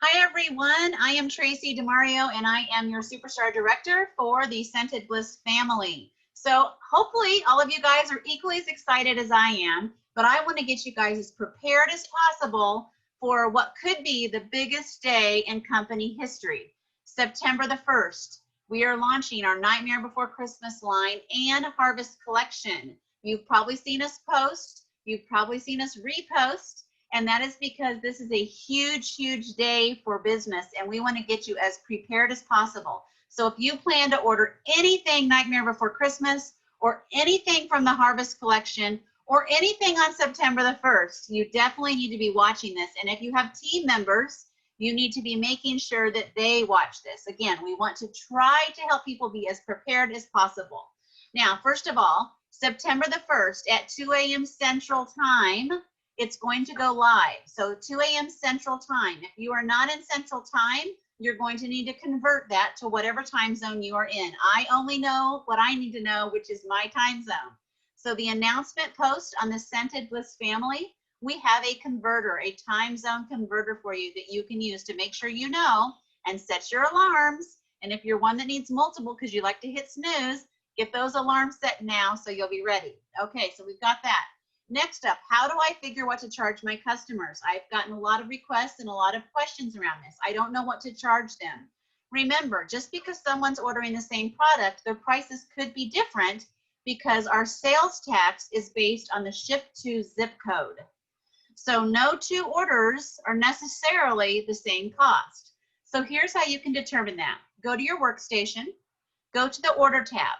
Hi everyone, I am Tracy DeMario and I am your Superstar Director for the Scented Bliss family. So hopefully all of you guys are equally as excited as I am, but I want to get you guys as prepared as possible for what could be the biggest day in company history. September the 1st, we are launching our Nightmare Before Christmas line and Harvest collection. You've probably seen us post, you've probably seen us repost, and that is because this is a huge, huge day for business and we want to get you as prepared as possible. So if you plan to order anything Nightmare Before Christmas or anything from the Harvest collection or anything on September the 1st, you definitely need to be watching this. And if you have team members, you need to be making sure that they watch this. Again, we want to try to help people be as prepared as possible. Now, first of all, September the 1st at 2 a.m. Central Time, it's going to go live. So 2 a.m. Central Time. If you are not in Central Time, you're going to need to convert that to whatever time zone you are in. I only know what I need to know, which is my time zone. So the announcement post on the Scented Bliss family, we have a converter, a time zone converter for you that you can use to make sure you know and set your alarms. And if you're one that needs multiple because you like to hit snooze, get those alarms set now so you'll be ready. Okay, so we've got that. Next up, how do I figure what to charge my customers? I've gotten a lot of requests and a lot of questions around this. I don't know what to charge them. Remember, just because someone's ordering the same product, their prices could be different because our sales tax is based on the ship to zip code. So no two orders are necessarily the same cost. So here's how you can determine that. Go to your workstation, go to the order tab,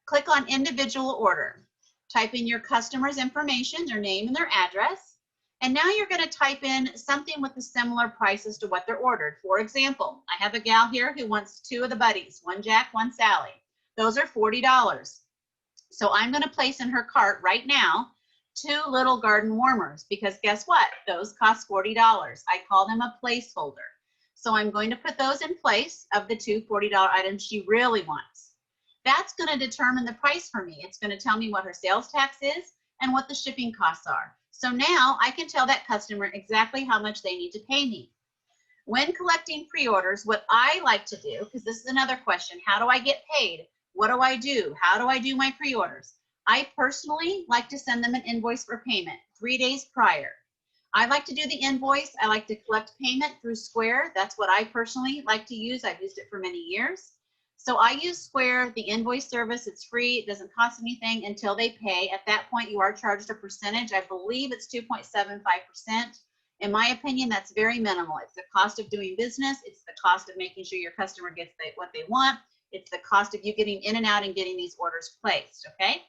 click on individual order. Type in your customer's information, their name and their address. And now you're going to type in something with a similar price as to what they're ordered. For example, I have a gal here who wants 2 of the buddies, one Jack, one Sally. Those are $40. So I'm going to place in her cart right now 2 little garden warmers because guess what? Those cost $40. I call them a placeholder. So I'm going to put those in place of the 2 $40 items she really wants. That's going to determine the price for me. It's going to tell me what her sales tax is and what the shipping costs are. So now I can tell that customer exactly how much they need to pay me. When collecting pre-orders, what I like to do, because this is another question, how do I get paid? What do I do? How do I do my pre-orders? I personally like to send them an invoice for payment 3 days prior. I like to do the invoice. I like to collect payment through Square. That's what I personally like to use. I've used it for many years. So I use Square, the invoice service. It's free. It doesn't cost anything until they pay. At that point, you are charged a percentage. I believe it's 2.75%. In my opinion, that's very minimal. It's the cost of doing business. It's the cost of making sure your customer gets what they want. It's the cost of you getting in and out and getting these orders placed, okay?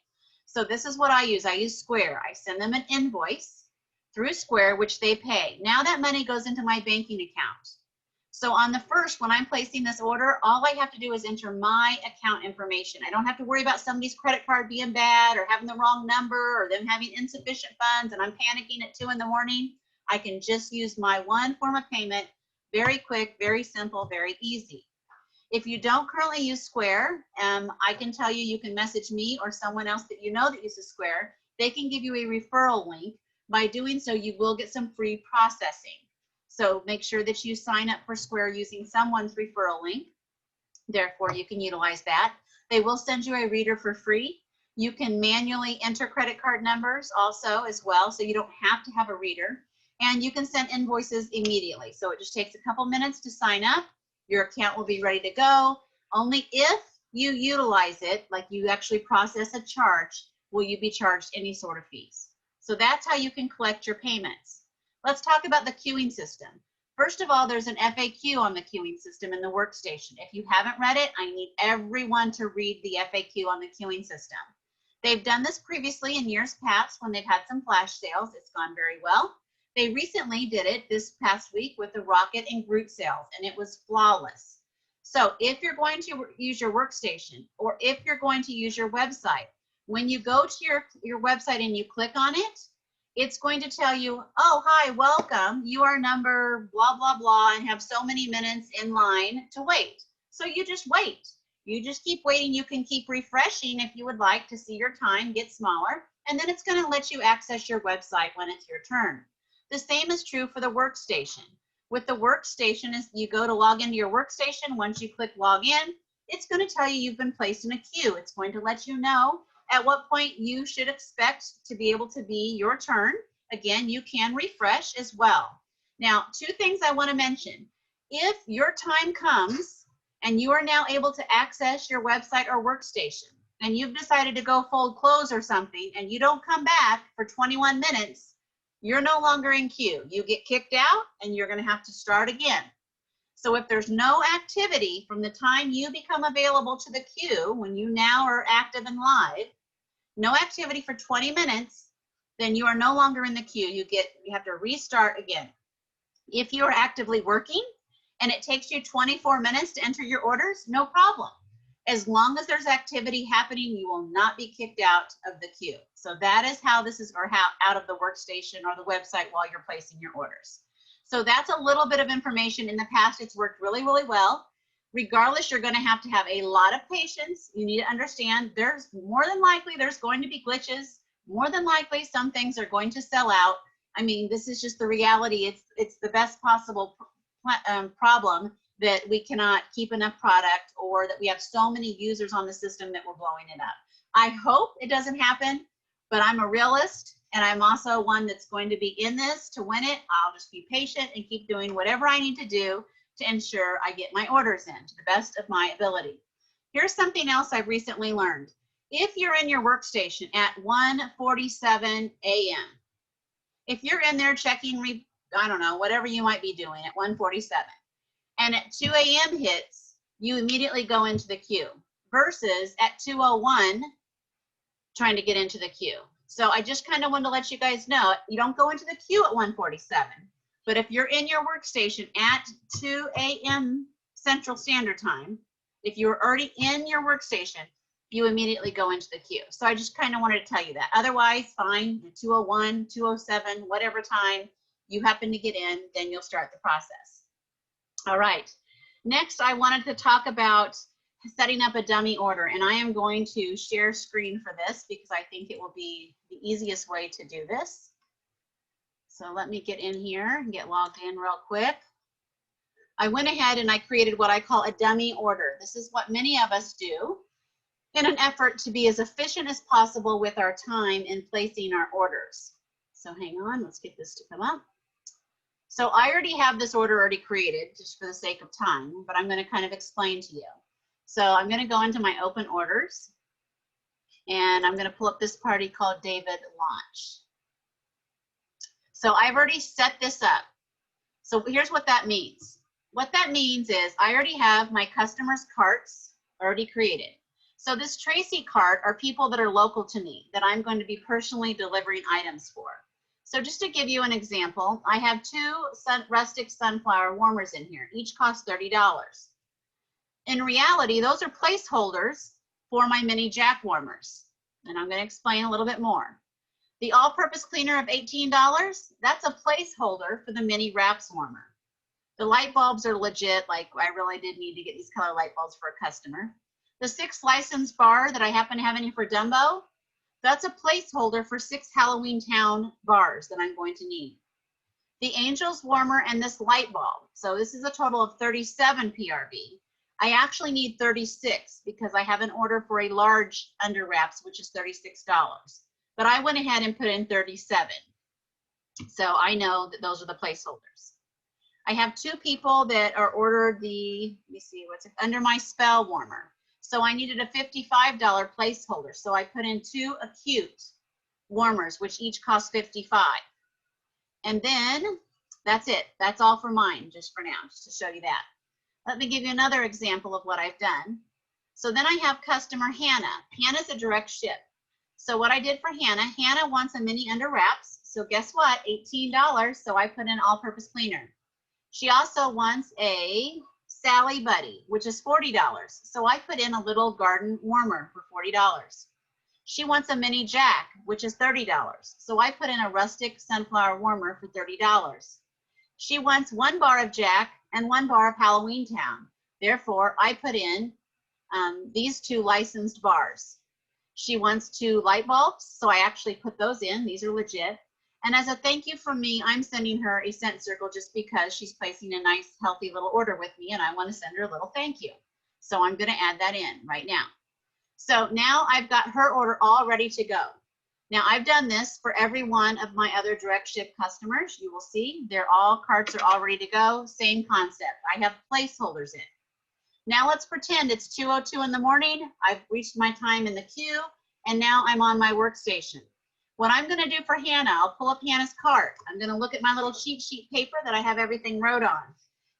So this is what I use. I use Square. I send them an invoice through Square, which they pay. Now that money goes into my banking account. So on the 1st, when I'm placing this order, all I have to do is enter my account information. I don't have to worry about somebody's credit card being bad or having the wrong number or them having insufficient funds and I'm panicking at 2 in the morning. I can just use my one form of payment. Very quick, very simple, very easy. If you don't currently use Square, I can tell you, you can message me or someone else that you know that uses Square. They can give you a referral link. By doing so, you will get some free processing. So make sure that you sign up for Square using someone's referral link. Therefore, you can utilize that. They will send you a reader for free. You can manually enter credit card numbers also as well, so you don't have to have a reader. And you can send invoices immediately. So it just takes a couple minutes to sign up. Your account will be ready to go. Only if you utilize it, like you actually process a charge, will you be charged any sort of fees. So that's how you can collect your payments. Let's talk about the queuing system. First of all, there's an FAQ on the queuing system in the workstation. If you haven't read it, I need everyone to read the FAQ on the queuing system. They've done this previously in years past when they've had some flash sales. It's gone very well. They recently did it this past week with the Rocket and Groot sales, and it was flawless. So if you're going to use your workstation or if you're going to use your website, when you go to your website and you click on it, it's going to tell you, oh, hi, welcome. You are number blah, blah, blah, and have so many minutes in line to wait. So you just wait. You just keep waiting. You can keep refreshing if you would like to see your time get smaller, and then it's going to let you access your website when it's your turn. The same is true for the workstation. With the workstation, is you go to log into your workstation. Once you click log in, it's going to tell you you've been placed in a queue. It's going to let you know at what point you should expect to be able to be your turn. Again, you can refresh as well. Now, two things I want to mention. If your time comes and you are now able to access your website or workstation, and you've decided to go fold clothes or something, and you don't come back for 21 minutes, you're no longer in queue. You get kicked out, and you're going to have to start again. So if there's no activity from the time you become available to the queue, when you now are active and live, no activity for 20 minutes, then you are no longer in the queue. You have to restart again. If you are actively working and it takes you 24 minutes to enter your orders, no problem. As long as there's activity happening, you will not be kicked out of the queue. So that is how this is, or how out of the workstation or the website while you're placing your orders. So that's a little bit of information. In the past, it's worked really, really well. Regardless, you're going to have a lot of patience. You need to understand there's more than likely there's going to be glitches. More than likely, some things are going to sell out. I mean, this is just the reality. It's the best possible problem that we cannot keep enough product, or that we have so many users on the system that we're blowing it up. I hope it doesn't happen, but I'm a realist, and I'm also one that's going to be in this to win it. I'll just be patient and keep doing whatever I need to do to ensure I get my orders in to the best of my ability. Here's something else I've recently learned. If you're in your workstation at 1:47 a.m., if you're in there checking, I don't know, whatever you might be doing at 1:47, and at 2 a.m. hits, you immediately go into the queue, versus at 2:01 trying to get into the queue. So I just kind of wanted to let you guys know, you don't go into the queue at 1:47. But if you're in your workstation at 2 a.m. Central Standard Time, if you're already in your workstation, you immediately go into the queue. So I just kind of wanted to tell you that. Otherwise, fine, 2:01, 2:07, whatever time you happen to get in, then you'll start the process. All right. Next, I wanted to talk about setting up a dummy order, and I am going to share screen for this because I think it will be the easiest way to do this. So let me get in here and get logged in real quick. I went ahead and I created what I call a dummy order. This is what many of us do in an effort to be as efficient as possible with our time in placing our orders. So hang on, let's get this to come up. So I already have this order already created just for the sake of time, but I'm going to kind of explain to you. So I'm going to go into my open orders, and I'm going to pull up this party called David Launch. So I've already set this up. So here's what that means. What that means is I already have my customers' carts already created. So this Tracy cart are people that are local to me that I'm going to be personally delivering items for. So just to give you an example, I have two rustic sunflower warmers in here. Each cost $30. In reality, those are placeholders for my mini jack warmers. And I'm going to explain a little bit more. The all-purpose cleaner of $18, that's a placeholder for the mini wraps warmer. The light bulbs are legit, like I really did need to get these color light bulbs for a customer. The 6 licensed bar that I happen to have in here for Dumbo, that's a placeholder for 6 Halloween Town bars that I'm going to need. The Angels warmer and this light bulb. So this is a total of 37 PRV. I actually need 36 because I have an order for a large under wraps, which is $36. But I went ahead and put in 37. So I know that those are the placeholders. I have 2 people that are ordered the, let me see, what's it, under my spell warmer. So I needed a $55 placeholder. So I put in 2 acute warmers, which each cost $55. And then that's it. That's all for mine, just for now, just to show you that. Let me give you another example of what I've done. So then I have customer Hannah. Hannah's a direct ship. So what I did for Hannah, Hannah wants a mini under wraps. So guess what? $18. So I put in all-purpose cleaner. She also wants a Sally Buddy, which is $40. So I put in a little garden warmer for $40. She wants a mini jack, which is $30. So I put in a rustic sunflower warmer for $30. She wants 1 bar of jack and 1 bar of Halloween Town. Therefore, I put in these 2 licensed bars. She wants 2 light bulbs, so I actually put those in. These are legit. And as a thank you from me, I'm sending her a scent circle just because she's placing a nice, healthy little order with me, and I want to send her a little thank you. So I'm going to add that in right now. So now I've got her order all ready to go. Now I've done this for every one of my other direct ship customers. You will see carts are all ready to go. Same concept. I have placeholders in. Now let's pretend it's 2:02 in the morning. I've reached my time in the queue, and now I'm on my workstation. What I'm going to do for Hannah, I'll pull up Hannah's cart. I'm going to look at my little cheat sheet paper that I have everything wrote on.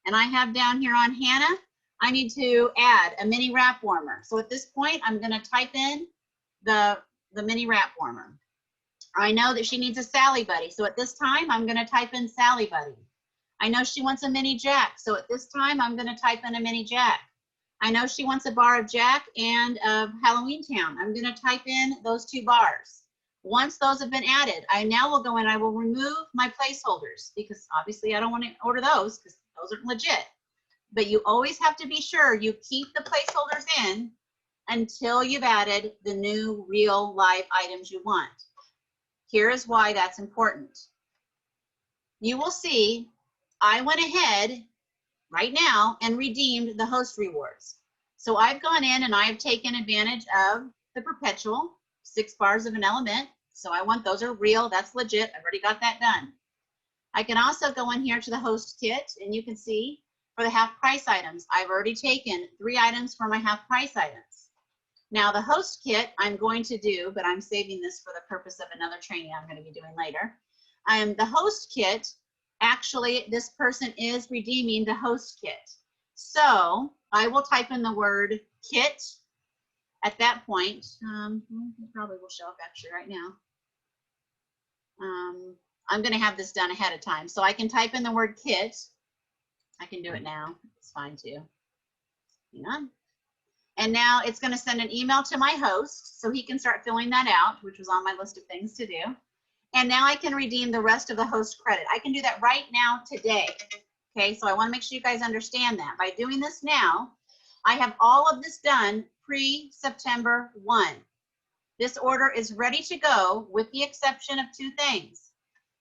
And I have down here on Hannah, I need to add a mini wrap warmer. So at this point, I'm going to type in the mini wrap warmer. I know that she needs a Sally Buddy. So at this time, I'm going to type in Sally Buddy. I know she wants a mini Jack. So at this time, I'm going to type in a mini Jack. I know she wants a bar of Jack and of Halloween Town. I'm going to type in those 2 bars. Once those have been added, I now will go in, I will remove my placeholders because obviously I don't want to order those because those aren't legit. But you always have to be sure you keep the placeholders in until you've added the new real live items you want. Here is why that's important. You will see I went ahead right now and redeemed the host rewards. So I've gone in and I've taken advantage of the perpetual 6 bars of an element. So I want those are real, that's legit. I've already got that done. I can also go in here to the host kit and you can see for the half price items, I've already taken 3 items for my half price items. Now the host kit I'm going to do, but I'm saving this for the purpose of another training I'm going to be doing later. The host kit, actually this person is redeeming the host kit. So I will type in the word kit at that point. It probably will show up actually right now. I'm going to have this done ahead of time. So I can type in the word kit. I can do it now. It's fine too. Hang on. And now it's going to send an email to my host so he can start filling that out, which was on my list of things to do. And now I can redeem the rest of the host credit. I can do that right now today. Okay, so I want to make sure you guys understand that. By doing this now, I have all of this done pre-September 1. This order is ready to go with the exception of 2 things.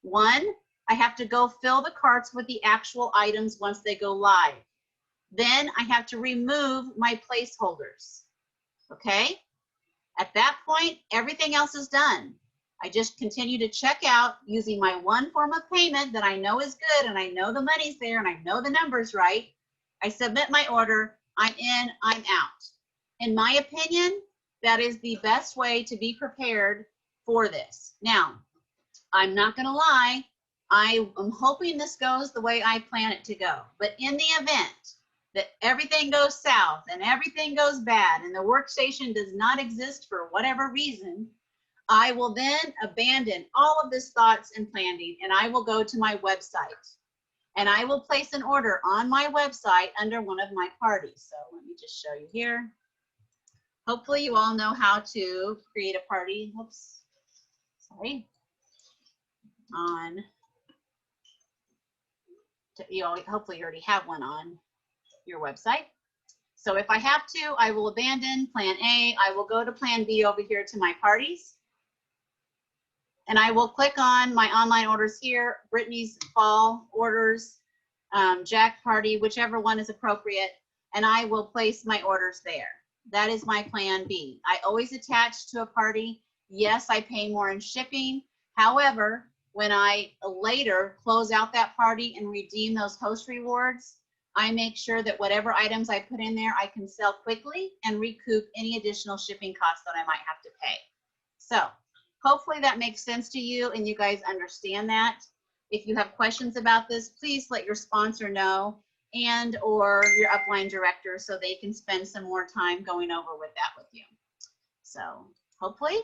1, I have to go fill the carts with the actual items once they go live. Then I have to remove my placeholders. Okay? At that point, everything else is done. I just continue to check out using my one form of payment that I know is good and I know the money's there and I know the number's right. I submit my order, I'm in, I'm out. In my opinion, that is the best way to be prepared for this. Now, I'm not gonna lie, I am hoping this goes the way I plan it to go. But in the event that everything goes south and everything goes bad and the workstation does not exist for whatever reason, I will then abandon all of this thoughts and planning and I will go to my website and I will place an order on my website under one of my parties. So let me just show you here. Hopefully you all know how to create a party. Oops, sorry. Hopefully you already have one on your website. So if I have to, I will abandon plan A. I will go to plan B over here to my parties. And I will click on my online orders here, Brittany's fall orders, Jack party, whichever one is appropriate, and I will place my orders there. That is my plan B. I always attach to a party. Yes, I pay more in shipping. However, when I later close out that party and redeem those host rewards, I make sure that whatever items I put in there, I can sell quickly and recoup any additional shipping costs that I might have to pay. So hopefully that makes sense to you and you guys understand that. If you have questions about this, please let your sponsor know and or your upline director so they can spend some more time going over with that with you. So hopefully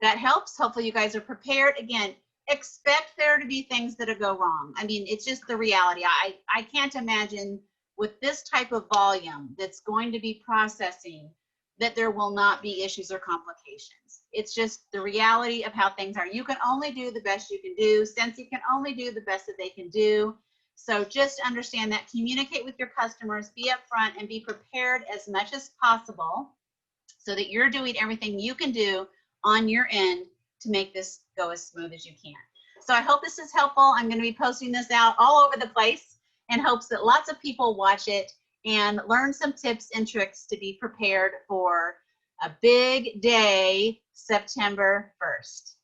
that helps. Hopefully you guys are prepared. Again, expect there to be things that go wrong. I mean, it's just the reality. I can't imagine with this type of volume that's going to be processing that there will not be issues or complications. It's just the reality of how things are. You can only do the best you can do. Scentsy can only do the best that they can do. So just understand that, communicate with your customers, be upfront and be prepared as much as possible so that you're doing everything you can do on your end to make this go as smooth as you can. So I hope this is helpful. I'm going to be posting this out all over the place in hopes that lots of people watch it and learn some tips and tricks to be prepared for a big day, September 1st.